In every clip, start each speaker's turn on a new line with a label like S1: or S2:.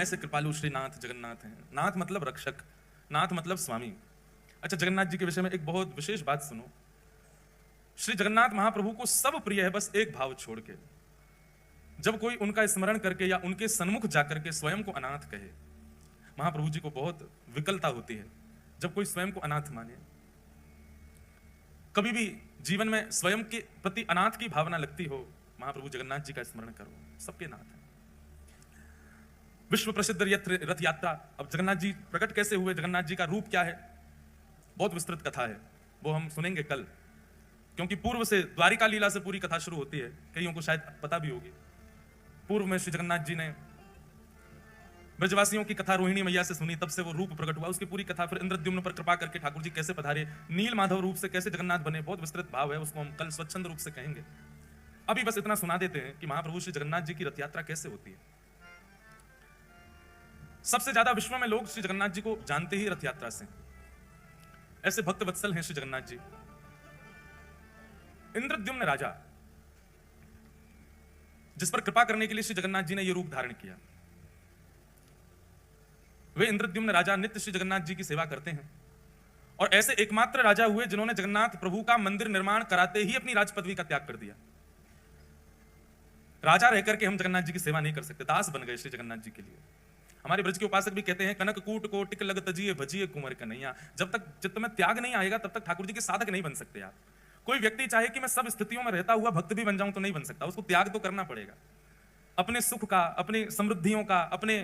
S1: ऐसे कृपालु श्री नाथ जगन्नाथ हैं। नाथ मतलब रक्षक, नाथ मतलब स्वामी। अच्छा, जगन्नाथ जी के विषय में एक बहुत विशेष बात सुनो। श्री जगन्नाथ महाप्रभु को सब प्रिय है, बस एक भाव छोड़ के। जब कोई उनका स्मरण करके या उनके सन्मुख जाकर के स्वयं को अनाथ कहे, महाप्रभु जी को बहुत विकलता होती है जब कोई स्वयं को अनाथ माने। कभी भी जीवन में स्वयं के प्रति अनाथ की भावना लगती हो, महाप्रभु जगन्नाथ जी का स्मरण करो, सबके नाथ है। विश्व प्रसिद्ध रथ यात्रा। अब जगन्नाथ जी प्रकट कैसे हुए, जगन्नाथ जी का रूप क्या है, बहुत विस्तृत कथा है, वो हम सुनेंगे कल, क्योंकि पूर्व से द्वारिका लीला से पूरी कथा शुरू होती है। कईयों को शायद पता भी होगी। पूर्व में श्री जगन्नाथ जी ने ब्रजवासियों की कथा रोहिणी मैया से सुनी, तब से वो रूप प्रकट हुआ, उसकी पूरी कथा। फिर इंद्रद्युम्न पर कृपा करके ठाकुर जी कैसे पधारे, नील माधव रूप से कैसे जगन्नाथ बने, बहुत विस्तृत भाव है, उसको हम कल स्वच्छंद रूप से कहेंगे। अभी बस इतना सुना देते हैं कि महाप्रभु श्री जगन्नाथ जी की रथ यात्रा कैसे होती है। सबसे ज्यादा विश्व में लोग श्री जगन्नाथ जी को जानते ही रथ यात्रा से। ऐसे भक्त वत्सल हैं श्री जगन्नाथ जी। इंद्रद्युम्न राजा, जिस पर कृपा करने के लिए श्री जगन्नाथ जी ने यह रूप धारण किया, वे इंद्रद्युम्न राजा नित्य श्री जगन्नाथ जी की सेवा करते हैं और ऐसे एकमात्र राजा हुए जिन्होंने जगन्नाथ प्रभु का मंदिर निर्माण कराते ही अपनी राज पदवी का त्याग कर दिया। राजा रहकर के हम जगन्नाथ जी की सेवा नहीं कर सकते, दास बन गए श्री जगन्नाथ जी के लिए। हमारे ब्रज के उपासक भी कहते हैं, कनक कूट को टिक लग तजिए भजिए कुंवर कन्हैया। जब तक चित्त में त्याग नहीं आएगा तब तक ठाकुर जी के साधक नहीं बन सकते आप। कोई व्यक्ति चाहे कि मैं सब स्थितियों में रहता हुआ भक्त भी बन जाऊं तो नहीं बन सकता, उसको त्याग तो करना पड़ेगा। अपने सुख का, अपनी समृद्धियों का, अपने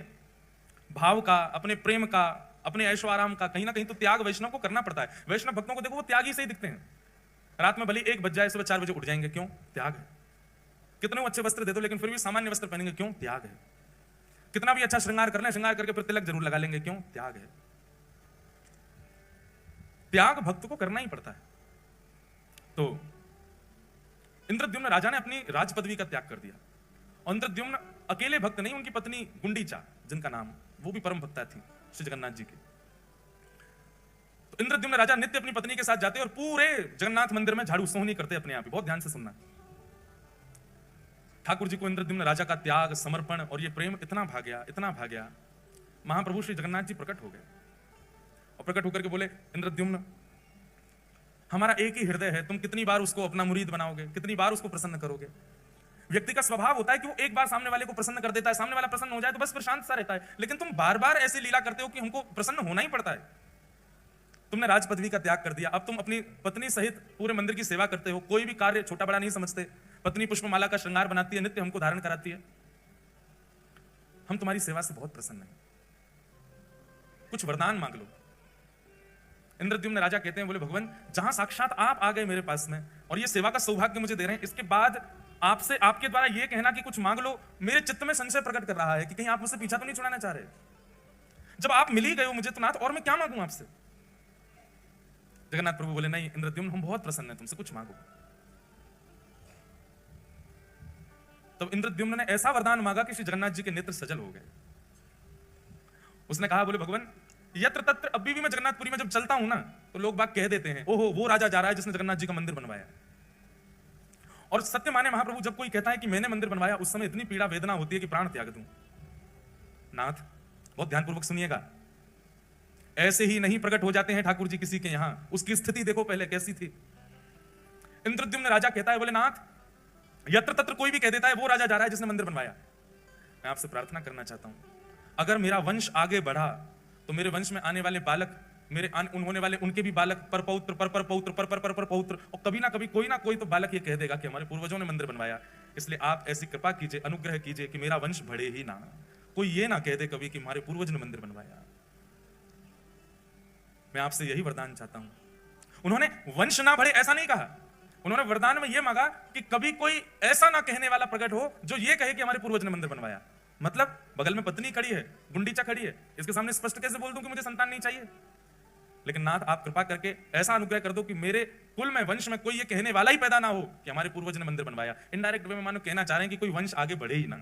S1: भाव का, अपने प्रेम का, अपने ऐशो आराम का, कहीं ना कहीं तो त्याग वैष्णव को करना पड़ता है। वैष्णव भक्तों को देखो, वो त्यागी से ही दिखते हैं। रात में भले 1 बज जाए, सुबह 4 बजे उठ जाएंगे, क्यों? त्याग है। कितने अच्छे वस्त्र दे दो लेकिन फिर भी सामान्य वस्त्र पहनेंगे, क्यों? त्याग है। कितना भी अच्छा श्रृंगार कर लें, श्रृंगार करके फिर तिलक जरूर लगा लेंगे, क्यों? त्याग है। त्याग भक्त को करना ही पड़ता है। तो इंद्रद्युम्न राजा ने अपनी राज पदवी का त्याग कर दिया। और इंद्रद्युम्न अकेले भक्त नहीं, उनकी पत्नी गुंडीचा, जिनका नाम, वो भी परम भक्ता थी श्री जगन्नाथ जी की। तो इंद्रद्युम्न राजा नित्य अपनी पत्नी के साथ जाते और पूरे जगन्नाथ मंदिर में झाड़ू सोहनी करते अपने आप ही। बहुत ध्यान से सुनना। ठाकुर जी को इंद्रद्युम्न राजा का त्याग, समर्पण और ये प्रेम इतना भा गया, इतना भा गया, महाप्रभु श्री जगन्नाथ जी प्रकट हो गए और प्रकट होकर के बोले, इंद्रद्युम्न हमारा एक ही हृदय है, तुम कितनी बार उसको अपना मुरीद बनाओगे, कितनी बार उसको प्रसन्न करोगे। व्यक्ति का स्वभाव होता है कि वो एक बार सामने वाले को प्रसन्न कर देता है, सामने वाला प्रसन्न हो जाए तो बस फिर शांत सा रहता है। लेकिन तुम बार बार ऐसी लीला करते हो कि हमको प्रसन्न होना ही पड़ता है। तुमने राज पदवी का त्याग कर दिया, अब तुम अपनी पत्नी सहित पूरे मंदिर की सेवा करते हो, कोई भी कार्य छोटा बड़ा नहीं समझते। पत्नी पुष्पमाला का श्रृंगार बनाती है, नित्य हमको धारण कराती है। हम तुम्हारी सेवा से बहुत प्रसन्न हैं, कुछ वरदान मांग लो। इंद्रद्युम्न राजा कहते हैं, बोले भगवान, जहां साक्षात आप आ गए मेरे पास में और ये सेवा का सौभाग्य मुझे दे रहे हैं, इसके बाद आपसे, आपके द्वारा ये कहना कि कुछ मांग लो, मेरे चित्त में संशय प्रकट कर रहा है कि कहीं आप मुझसे पीछा तो नहीं छुड़ाना चाह रहे। जब आप मिल ही गए हो मुझे तो नाथ, और मैं क्या मांगू आपसे। जगन्नाथ प्रभु बोले, नहीं इंद्रद्युम्न, हम बहुत प्रसन्न हैं तुमसे, कुछ मांगो। तब इंद्रद्युम्न ने ऐसा वरदान मांगा कि श्री जगन्नाथ जी के नेत्र सजल हो गए। उसने कहा, बोले भगवान, यत्र तत्र, अभी भी मैं जगन्नाथपुरी में जब चलता हूं ना तो लोग बाग कह देते हैं, ओहो वो राजा जा रहा है जिसने जगन्नाथ जी का मंदिर बनवाया। और सत्य माने महाप्रभु, जब कोई कहता है कि मैंने मंदिर बनवाया, उस समय इतनी पीड़ा वेदना होती है कि प्राण त्याग दूं। नाथ, बहुत ध्यानपूर्वक सुनिएगा, ऐसे ही नहीं प्रकट हो जाते हैं ठाकुर जी किसी के यहां। उसकी स्थिति देखो पहले कैसी थी। इंद्रद्युम्न राजा कहता है, बोले नाथ, यत्र तत्र कोई भी कह देता है वो राजा जा रहा है जिसने मंदिर बनवाया। मैं आपसे प्रार्थना करना चाहता हूं, अगर मेरा वंश आगे बढ़ा तो मेरे वंश में आने वाले बालक, मेरे होने वाले उनके भी बालक, पर पौत्र, पर पौत्र, पर पौत्र, और कभी ना कभी कोई ना कोई तो बालक ये कह देगा कि हमारे पूर्वजों ने मंदिर बनवाया। इसलिए आप ऐसी कृपा कीजिए, अनुग्रह कीजिए कि मेरा वंश बढ़े ही ना, कोई ये ना कह दे कभी कि हमारे पूर्वज ने मंदिर बनवाया। मैं आपसे यही वरदान चाहता हूं। उन्होंने वंश ना बढ़े ऐसा नहीं कहा, उन्होंने वरदान में यह मांगा कि कभी कोई ऐसा ना कहने वाला प्रकट हो जो ये कहे कि हमारे पूर्वज ने मंदिर बनवाया। मतलब बगल में पत्नी खड़ी है, गुंडीचा खड़ी है, इसके सामने स्पष्ट कैसे बोल दूं कि मुझे संतान नहीं चाहिए। लेकिन नाथ, आप कृपा करके ऐसा अनुग्रह कर दो कि मेरे कुल में, वंश में कोई ये कहने वाला ही पैदा ना हो कि हमारे पूर्वज ने मंदिर बनवाया। इनडायरेक्ट वे में मानो कहना चाह रहे हैं कि कोई वंश आगे बढ़े ही ना,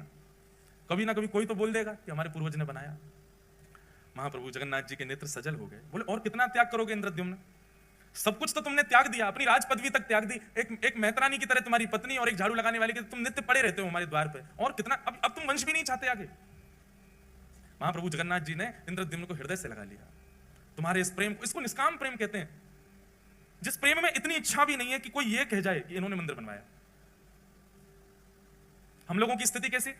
S1: कभी ना कभी कोई तो बोल देगा कि हमारे पूर्वज ने बनाया। महाप्रभु जगन्नाथ जी के नेत्र सजल हो गए। बोले, और कितना त्याग करोगे इंद्रद्युम्न, सब कुछ तो तुमने त्याग दिया, अपनी राज पदवी तक त्याग दी, एक मेहतरानी की तरह तुम्हारी पत्नी और एक झाड़ू लगाने वाली की तुम नित्य पड़े रहते हो हमारे द्वार पे, और कितना, अब तुम वंश भी नहीं चाहते आगे। महाप्रभु जगन्नाथ जी ने इंद्रद्युम्न को हृदय से लगा लिया। तुम्हारे इस प्रेम को, इसको निष्काम प्रेम कहते हैं, जिस प्रेम में इतनी इच्छा भी नहीं है कि कोई ये कह जाए कि इन्होंने मंदिर बनवाया। हम लोगों की स्थिति कैसी,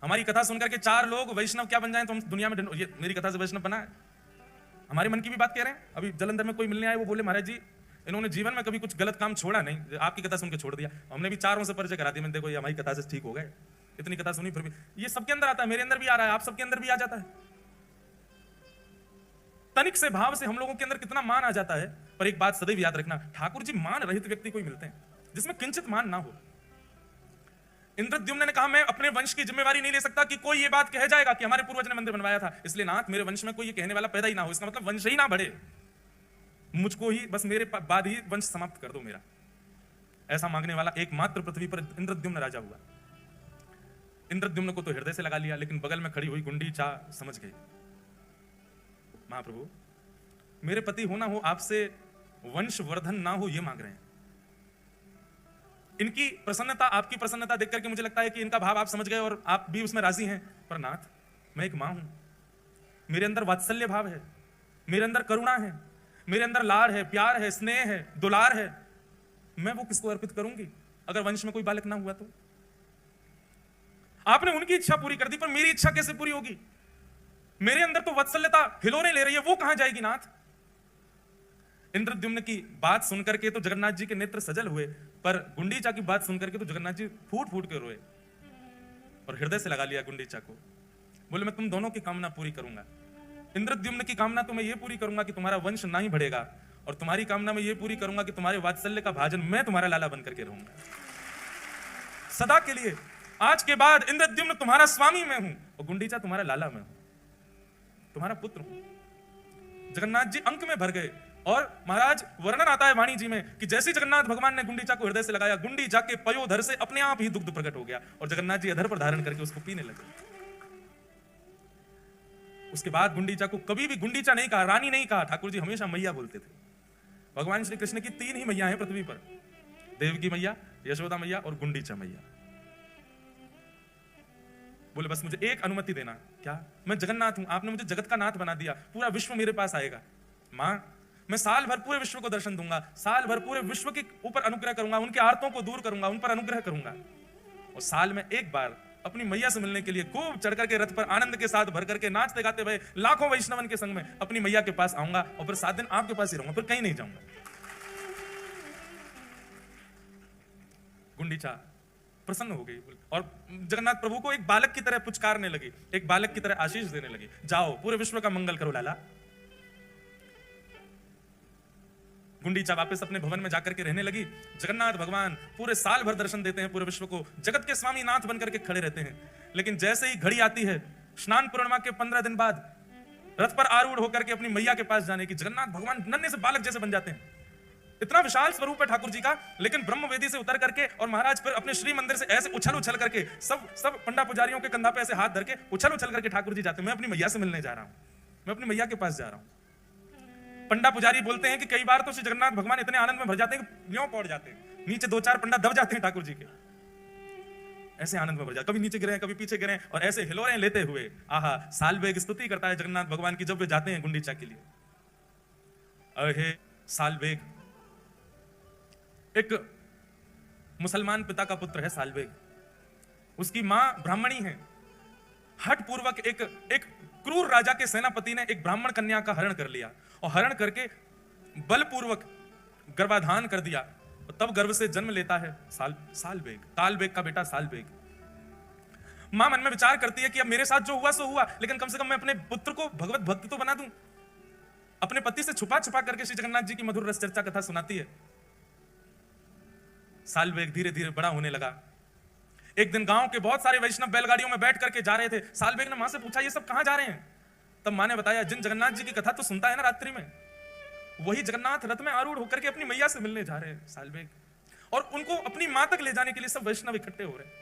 S1: हमारी कथा सुनकर के 4 लोग वैष्णव क्या बन जाएं तो हम दुनिया में ये मेरी कथा से वैष्णव बना है। हमारे मन की भी बात कह रहे हैं। अभी जलंधर में कोई मिलने आए, वो बोले महाराज जी इन्होंने जीवन में कभी कुछ गलत काम छोड़ा नहीं, आपकी कथा सुन के छोड़ दिया। हमने भी 4 से परिचय करा दिया, मैंने देखो ये हमारी कथा से ठीक हो गए, इतनी कथा सुनी फिर भी। ये सबके अंदर आता है, मेरे अंदर भी आ रहा है, आप सबके अंदर भी आ जाता है। तनिक से भाव से हम लोगों के अंदर कितना मान आ जाता है। पर एक बात सदैव याद रखना, ठाकुर जी मान रहित व्यक्ति कोई मिलते हैं जिसमें किंचित मान ना हो। इंद्रद्युम्न ने कहा मैं अपने वंश की जिम्मेवारी नहीं ले सकता कि कोई ये बात कह जाएगा कि हमारे पूर्वज ने मंदिर बनवाया था, इसलिए नाथ मेरे वंश में कोई ये कहने वाला पैदा ही ना हो, इसका मतलब वंश ही ना बढ़े, मुझको ही बस मेरे बाद ही वंश समाप्त कर दो मेरा। ऐसा मांगने वाला एकमात्र पृथ्वी पर इंद्रद्युम्न राजा हुआ। इंद्रद्युम्न को तो हृदय से लगा लिया, लेकिन बगल में खड़ी हुई गुंडीचा समझ गई, महाप्रभु मेरे पति होना हो, आपसे वंश वर्धन ना हो, ये मांग रहे हैं। इनकी प्रसन्नता, आपकी प्रसन्नता देख करके मुझे लगता है कि इनका भाव आप समझ गए और आप भी उसमें राजी हैं। पर नाथ मैं एक मां हूं, मेरे अंदर वात्सल्य भाव है, मेरे अंदर करुणा है, मेरे अंदर लाड़ है, प्यार है, स्नेह है, दुलार है, मैं वो किसको अर्पित करूंगी अगर वंश में कोई बालक ना हुआ तो? आपने उनकी इच्छा पूरी कर दी, पर मेरी इच्छा कैसे पूरी होगी? मेरे अंदर तो वात्सल्यता हिलोरे ले रही है, वो कहां जाएगी नाथ? इंद्रद्युम्न की बात सुनकर के तो जगन्नाथ जी के नेत्र सजल हुए, पर गुंडीचा की बात सुनकर के तो जगन्नाथ जी फूट फूट के रोए और हृदय से लगा लिया गुंडीचा को। बोले मैं तुम दोनों की कामना पूरी करूंगा। इंद्रद्युम्न की कामना तो मैं ये पूरी करूंगा कि तुम्हारा वंश ना ही बढ़ेगा, और तुम्हारी कामना मैं ये पूरी करूंगा कि तुम्हारे वात्सल्य का भाजन मैं तुम्हारा लाला बन करके रहूंगा सदा के लिए। आज के बाद इंद्रद्युम्न तुम्हारा स्वामी मैं हूं और गुंडीचा तुम्हारा लाला मैं हूं, तुम्हारा पुत्र हूं। जगन्नाथ जी अंक में भर गए। और महाराज वर्णन आता है वाणी जी में कि जैसे जगन्नाथ भगवान ने गुंडीचा को हृदय से लगाया, गुंडीचा के पयोधर से अपने आप ही दुग्ध प्रकट हो गया और जगन्नाथ जी अधर पर धारण करके उसको पीने लगे। उसके बाद गुंडीचा को कभी भी गुंडीचा नहीं कहा, रानी नहीं कहा, ठाकुर जी हमेशा मैया बोलते थे। भगवान श्री कृष्ण की 3 ही मैया हैं पृथ्वी पर, देवकी मैया, यशोदा मैया और गुंडीचा मैया। बोले बस मुझे एक अनुमति देना। क्या? मैं जगन्नाथ हूं, आपने मुझे जगत का नाथ बना दिया, पूरा विश्व मेरे पास आएगा। मां मैं साल भर पूरे विश्व को दर्शन दूंगा, साल भर पूरे विश्व के ऊपर अनुग्रह करूंगा, उनके आर्तों को दूर करूंगा, उन पर अनुग्रह करूंगा, और साल में एक बार अपनी मैया से मिलने के लिए खूब चढ़ करके रथ पर आनंद के साथ भर करके नाचते गाते हुए लाखों वैष्णवन के संग में अपनी मैया के पास आऊंगा और फिर 7 दिन आपके पास ही रहूंगा, फिर कहीं नहीं जाऊंगा। गुंडीचा प्रसन्न हो गई और जगन्नाथ प्रभु को एक बालक की तरह पुचकारने लगी, एक बालक की तरह आशीष देने लगी, जाओ पूरे विश्व का मंगल करो लाला। गुंडीचा वापस अपने भवन में जाकर के रहने लगी। जगन्नाथ भगवान पूरे साल भर दर्शन देते हैं पूरे विश्व को, जगत के स्वामी नाथ बनकर के खड़े रहते हैं। लेकिन जैसे ही घड़ी आती है स्नान पूर्णिमा के 15 दिन बाद रथ पर आरूढ़ होकर के अपनी मैया के पास जाने की, जगन्नाथ भगवान नन्हे से बालक जैसे बन जाते हैं। इतना विशाल स्वरूप है ठाकुर जी का, लेकिन ब्रह्मवेदी से उतर करके और महाराज फिर अपने श्री मंदिर से ऐसे उछल उछल करके सब पंडा पुजारियों के कंधा पे ऐसे हाथ धर के उछल उछल करके ठाकुर जी जाते हैं। मैं अपनी मैया से मिलने जा रहा हूं, मैं अपनी मैया के पास जा रहा हूं। पंडा पुजारी बोलते हैं कि कई बार तो श्री जगन्नाथ भगवान इतने आनंद में भर जाते हैं कि न्यों पड़ जाते हैं, नीचे 2-4 पंडा दब जाते हैं ठाकुर जी के, ऐसे आनंद में भर जाते, कभी नीचे गिरे कभी पीछे गिरे और ऐसे हिलोरें लेते हुए आहा सालबेग स्तुति करता है जगन्नाथ भगवान की जब वे जाते हैं गुंडीचा के लिए। अहे सालबेग एक मुसलमान पिता का पुत्र है सालबेग, उसकी मां ब्राह्मणी है। हठ पूर्वक एक क्रूर राजा के सेनापति ने एक ब्राह्मण कन्या का हरण कर लिया और हरण करके बलपूर्वक गर्भाधान कर दिया, और तब गर्भ से जन्म लेता है सालबेग, तालबेग का बेटा सालबेग। मां मन में विचार करती है कि अब मेरे साथ जो हुआ सो हुआ, लेकिन कम से कम मैं अपने पुत्र को भगवत भक्त तो बना दूं। अपने पति से छुपा छुपा करके श्री जगन्नाथ जी की मधुर रस चर्चा कथा सुनाती है। सालबेग धीरे धीरे बड़ा होने लगा। एक दिन गांव के बहुत सारे वैष्णव बैलगाड़ियों में बैठ करके जा रहे थे। सालबेग ने मां से पूछा ये सब कहां जा रहे हैं? तब मां ने बताया जिन जगन्नाथ जी की कथा तो सुनता है ना रात्रि में, वही जगन्नाथ रथ में आरूढ़ होकर के अपनी मैया से मिलने जा रहे हैं सालबेग, और उनको अपनी मां तक ले जाने के लिए सब वैष्णव इकट्ठे हो रहे हैं।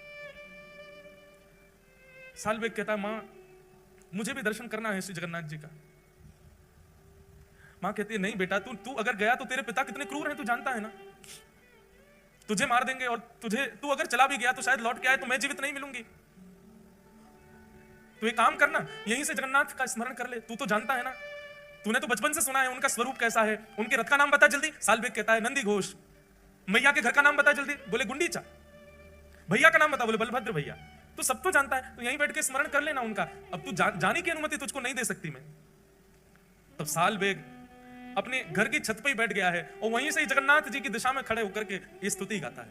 S1: सालबेग कहता है मां मुझे भी दर्शन करना है श्री जगन्नाथ जी का। मां कहती है नहीं बेटा, तू अगर गया तो तेरे पिता कितने क्रूर हैं तू जानता है ना, तुझे मार देंगे, और तू अगर चला भी गया तो शायद लौट के आए तो मैं जीवित नहीं मिलूंगी। तू एक काम करना, यहीं से जगन्नाथ का स्मरण कर ले, तू तो जानता है ना, तूने तो बचपन से सुना है उनका स्वरूप कैसा है। उनके रथ का नाम बता जल्दी। सालबेग कहता है नंदी घोष। मैया के घर का नाम बता जल्दी, बोले गुंडीचा। भैया का नाम बता, बोले बलभद्र भैया। तू सब तो जानता है, तो यहीं बैठ के स्मरण कर लेना उनका। अब तू जाने की अनुमति तुझको नहीं दे सकती मैं। तब सालबेग अपने घर की छत पर ही बैठ गया है और वहीं से ही जगन्नाथ जी की दिशा में खड़े होकर के ये स्तुति गाता है।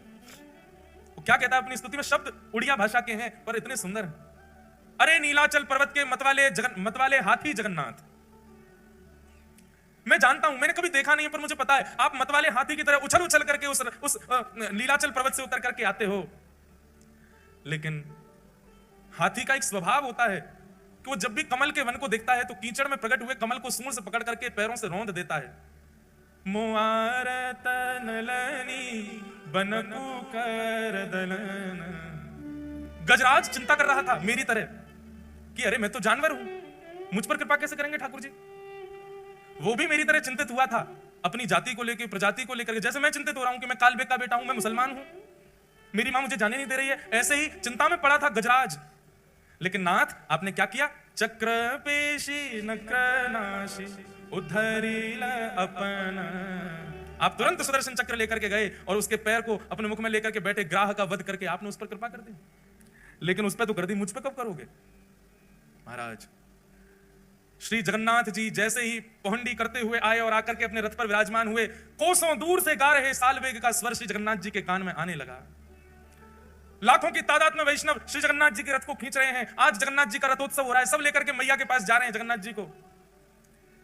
S1: वो क्या कहता है अपनी स्तुति में? शब्द उड़िया भाषा के हैं पर इतने सुंदर हैं। अरे नीलाचल पर्वत के मतवाले हाथी जगन्नाथ, मैं जानता हूं, मैंने कभी देखा नहीं है, पर मुझे पता है आप मतवाले हाथी की तरह उछल उछल करके उस नीलाचल पर्वत से उतर करके आते हो। लेकिन हाथी का एक स्वभाव होता है कि वो जब भी कमल के वन को देखता है तो कीचड़ में प्रकट हुए कमल को सूंड से पकड़ करके पैरों से रौंद देता है। मुआरत नलनी बनकु कर दलन। गजराज चिंता कर रहा था मेरी तरह कि अरे मैं तो जानवर हूं, मुझ पर कृपा कैसे करेंगे ठाकुर जी। वो भी मेरी तरह चिंतित हुआ था अपनी जाति को लेकर, प्रजाति को लेकर, जैसे मैं चिंतित हो रहा हूं कि मैं कालबेग का बेटा हूं, मैं मुसलमान हूं, मेरी मां मुझे जाने नहीं दे रही है, ऐसे ही चिंता में पड़ा था गजराज। लेकिन नाथ आपने क्या किया? चक्र पेशी नक्रनाशी उद्धरिल अपना। आप तुरंत सुदर्शन चक्र लेकर के गए और उसके पैर को अपने मुख में लेकर के बैठे, ग्राह का वध करके आपने उस पर कृपा कर दी। लेकिन उस पर तो कर दी, मुझ पर कब करोगे महाराज? श्री जगन्नाथ जी जैसे ही पहुंडी करते हुए आए और आकर के अपने रथ पर विराजमान हुए, कोसों दूर से गा रहे सालबेग का स्वर श्री जगन्नाथ जी के कान में आने लगा। लाखों की तादाद में वैष्णव श्री जगन्नाथ जी के रथ को खींच रहे हैं। आज जगन्नाथ जी का रथोत्सव हो रहा है, सब लेकर के मैया के पास जा रहे हैं जगन्नाथ जी को।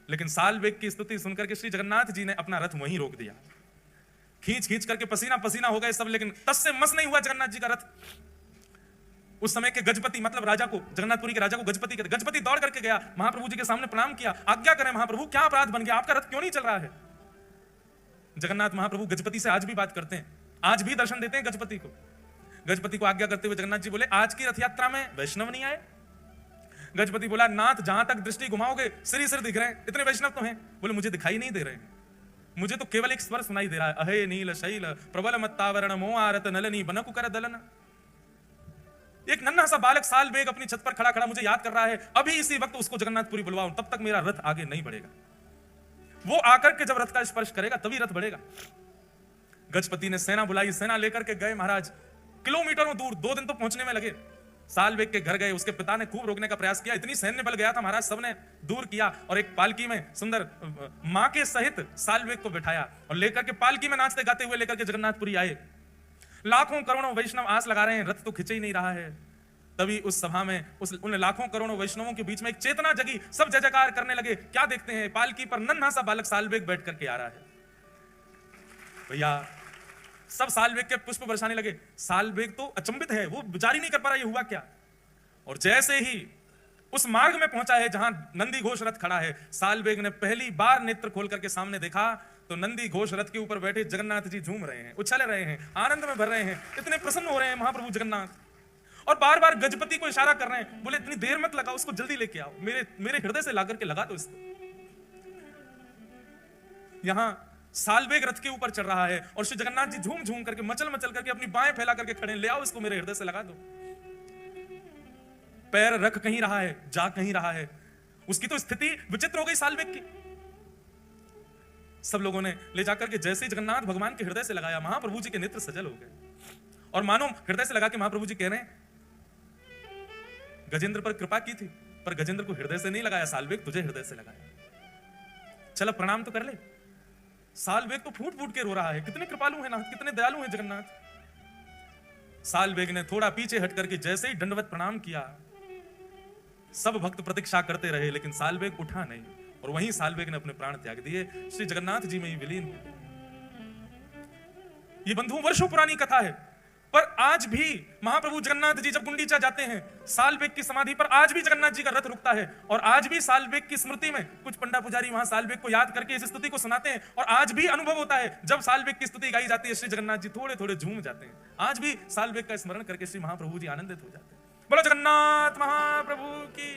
S1: लेकिन सालबेग की स्तुति सुनकर के श्री जगन्नाथ जी ने अपना रथ वहीं रोक दिया। खींच खींच करके पसीना पसीना हो गए सब, लेकिन तस से मस नहीं हुआ जगन्नाथ जी का रथ। उस समय के गजपति, मतलब राजा को, जगन्नाथपुरी के राजा को गजपति कहते। गजपति दौड़ करके गया, महाप्रभु जी के सामने प्रणाम किया, आज्ञा करें महाप्रभु, क्या अपराध बन गया, आपका रथ क्यों नहीं चल रहा है? जगन्नाथ महाप्रभु गजपति से आज भी बात करते हैं, आज भी दर्शन देते हैं गजपति को। गजपति को आज्ञा करते हुए जगन्नाथ जी बोले, आज की रथ यात्रा में वैष्णव नहीं आए? गजपति बोला, नाथ जहां तक दृष्टि घुमाओगे सिर सिर दिख रहे हैं, इतने वैष्णव तो हैं। बोले, मुझे दिखाई नहीं दे रहे हैं, मुझे तो केवल एक स्वर सुनाई दे रहा है, अहे नील शैल प्रबल मत्तावरण मोआरत नलनी बनकु कर दलन। एक नन्हा सा बालक सालबेग अपनी छत पर खड़ा खड़ा मुझे याद कर रहा है, अभी इसी वक्त उसको जगन्नाथपुरी बुलवाऊं, तब तक मेरा रथ आगे नहीं बढ़ेगा। वो आकर के जब रथ का स्पर्श करेगा तभी रथ बढ़ेगा। गजपति ने सेना बुलाई, सेना लेकर के गए महाराज, किलोमीटरों दूर, 2 दिन तो पहुंचने में लगे। सालबेग के घर गए, उसके पिता ने खूब रोकने का प्रयास किया, इतनी सैन्य बल गया था महाराज, सबने दूर किया और एक पालकी में सुंदर मां के सहित सालबेग को बिठाया और लेकर के पालकी में नाचते गाते हुए लेकर के जगन्नाथपुरी आए। लाखों करोड़ों वैष्णव आस लगा रहे हैं, रथ तो खिंच ही नहीं रहा है। तभी उस सभा में उन लाखों करोड़ों वैष्णवों के बीच में एक चेतना जगी, सब जय जयकार करने लगे। क्या देखते हैं, पालकी पर नन्हा सा बालक सालबेग बैठ करके आ रहा है। भैया सब सालबेग के पुष्प बरसाने लगे। सालबेग तो अचंभित है, वो जारी नहीं कर पा रहा ये हुआ क्या। और जैसे ही उस मार्ग में पहुंचा है जहां नंदी घोष रथ खड़ा है, सालबेग ने पहली बार नेत्र खोल करके सामने देखा तो नंदी घोष रथ के ऊपर बैठे जगन्नाथ जी झूम रहे हैं, उछल रहे हैं, आनंद में भर रहे हैं, इतने प्रसन्न हो रहे हैं महाप्रभु जगन्नाथ। और बार बार गजपति को इशारा कर रहे हैं, बोले इतनी देर मत लगाओ, उसको जल्दी लेके आओ, मेरे हृदय से ला करके लगा दो इसको। यहां सालबेग रथ के ऊपर चढ़ रहा है और श्री जगन्नाथ जी झूम झूम करके, मचल मचल करके अपनी बाहें फैला करके खड़े, ले आओ इसको मेरे हृदय से लगा दो। पैर रख कहीं रहा है, जा कहीं रहा है, उसकी तो स्थिति विचित्र हो गई सालबेग की। सब लोगों ने ले जाकर के जैसे जगन्नाथ भगवान के हृदय से लगाया, महाप्रभु जी के नेत्र सजल हो गए और मानो हृदय से लगा के महाप्रभु जी कह रहे हैं, गजेंद्र पर कृपा की थी पर गजेंद्र को हृदय से नहीं लगाया, सालबेग तुझे हृदय से लगाया, चल प्रणाम तो कर ले। सालबेग तो फूट फूट के रो रहा है, कितने कृपालु हैं नाथ, कितने दयालु हैं जगन्नाथ। सालबेग ने थोड़ा पीछे हट करके जैसे ही दंडवत प्रणाम किया, सब भक्त प्रतीक्षा करते रहे लेकिन सालबेग उठा नहीं और वहीं सालबेग ने अपने प्राण त्याग दिए, श्री जगन्नाथ जी में ही विलीन हो। ये बंधु वर्षों पुरानी कथा है, पर आज भी महाप्रभु जगन्नाथ जी जब गुंडीचा जाते हैं, सालबेग की समाधि पर आज भी जगन्नाथ जी का रथ रुकता है और आज भी सालबेग की स्मृति में कुछ पंडा पुजारी वहां सालबेग को याद करके इस स्तुति को सुनाते हैं और आज भी अनुभव होता है जब सालबेग की स्तुति गाई जाती है, श्री जगन्नाथ जी थोड़े थोड़े झूम जाते हैं। आज भी सालबेग का स्मरण करके श्री महाप्रभु जी आनंदित हो जाते हैं। बोलो जगन्नाथ महाप्रभु की।